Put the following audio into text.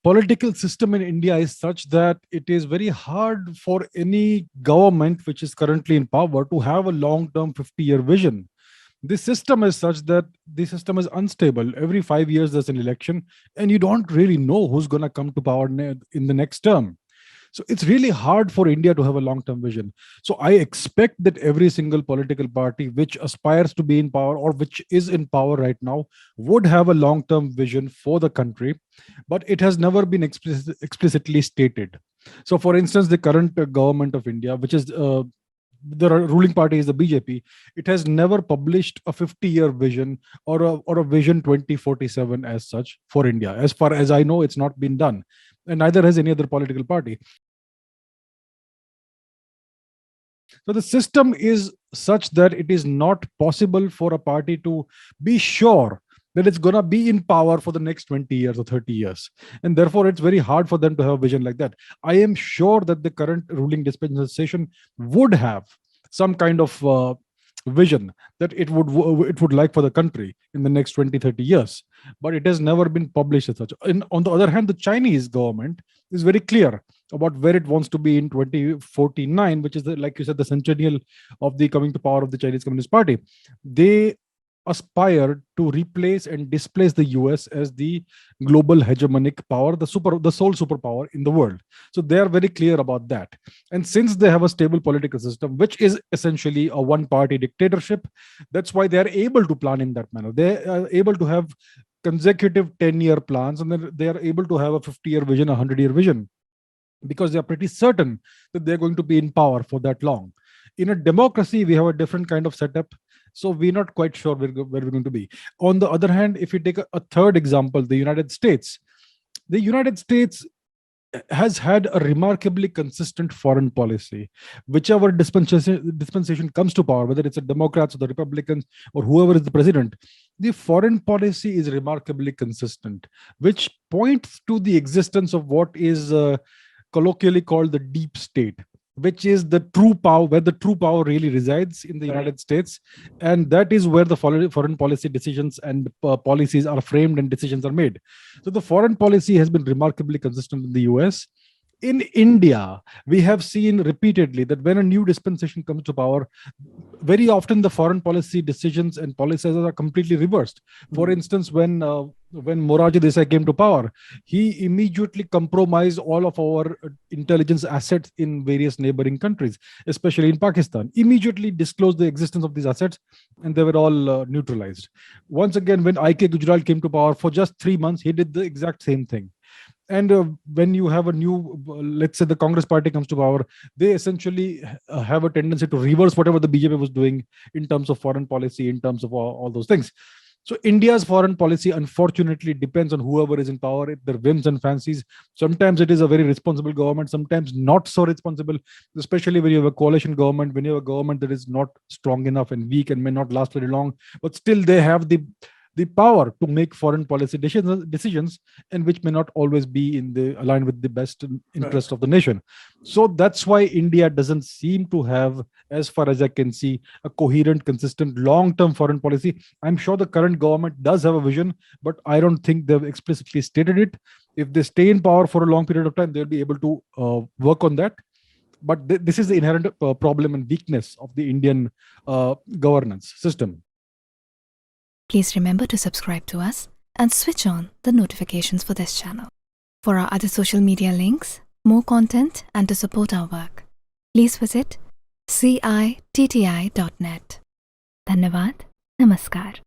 political system in India is such that it is very hard for any government which is currently in power to have a long-term 50-year vision. This system is such that the system is unstable. Every 5 years there's an election, and you don't really know who's going to come to power in the next term. So it's really hard for India to have a long-term vision. So I expect that every single political party which aspires to be in power or which is in power right now would have a long-term vision for the country, but it has never been explicitly stated. So, for instance, the current government of India, which is the ruling party is the BJP, it has never published a 50-year vision or a vision 2047 as such for India. As far as I know, it's not been done, and neither has any other political party. So the system is such that it is not possible for a party to be sure that it's going to be in power for the next 20 years or 30 years. And therefore, it's very hard for them to have a vision like that. I am sure that the current ruling dispensation would have some kind of vision that it would like for the country in the next 20-30 years, but it has never been published as such. And on the other hand, the Chinese government is very clear about where it wants to be in 2049, which is like you said, the centennial of the coming to power of the Chinese Communist Party. They aspire to replace and displace the US as the global hegemonic power, the sole superpower in the world. So they are very clear about that. And since they have a stable political system, which is essentially a one-party dictatorship, that's why they are able to plan in that manner. They are able to have consecutive 10-year plans, and then they are able to have a 50-year vision, a 100-year vision, because they are pretty certain that they're going to be in power for that long. In a democracy, we have a different kind of setup, so we're not quite sure where we're going to be. On the other hand, if you take a third example, the United States has had a remarkably consistent foreign policy. Whichever dispensation comes to power, whether it's the Democrats or the Republicans or whoever is the president, the foreign policy is remarkably consistent, which points to the existence of what is colloquially called the deep state, which is the true power, where the true power really resides in the United States. And that is where the foreign policy decisions and policies are framed and decisions are made. So the foreign policy has been remarkably consistent in the US. In India, we have seen repeatedly that when a new dispensation comes to power, very often the foreign policy decisions and policies are completely reversed. For instance, when Morarji Desai came to power, he immediately compromised all of our intelligence assets in various neighboring countries, especially in Pakistan. Immediately disclosed the existence of these assets, and they were all neutralized. Once again, when I.K. Gujral came to power, for just 3 months, he did the exact same thing. And when you have a new, let's say the Congress party comes to power, they essentially have a tendency to reverse whatever the BJP was doing in terms of foreign policy, in terms of all those things. So India's foreign policy, unfortunately, depends on whoever is in power, their whims and fancies. Sometimes it is a very responsible government, sometimes not so responsible, especially when you have a coalition government, when you have a government that is not strong enough and weak and may not last very long, but still they have the power to make foreign policy decisions, and which may not always be aligned with the best interest of the nation. So that's why India doesn't seem to have, as far as I can see, a coherent, consistent, long-term foreign policy. I'm sure the current government does have a vision, but I don't think they've explicitly stated it. If they stay in power for a long period of time, they'll be able to work on that. But this is the inherent problem and weakness of the Indian governance system. Please remember to subscribe to us and switch on the notifications for this channel. For our other social media links, more content, and to support our work, please visit citti.net. Dhanyavad. Namaskar.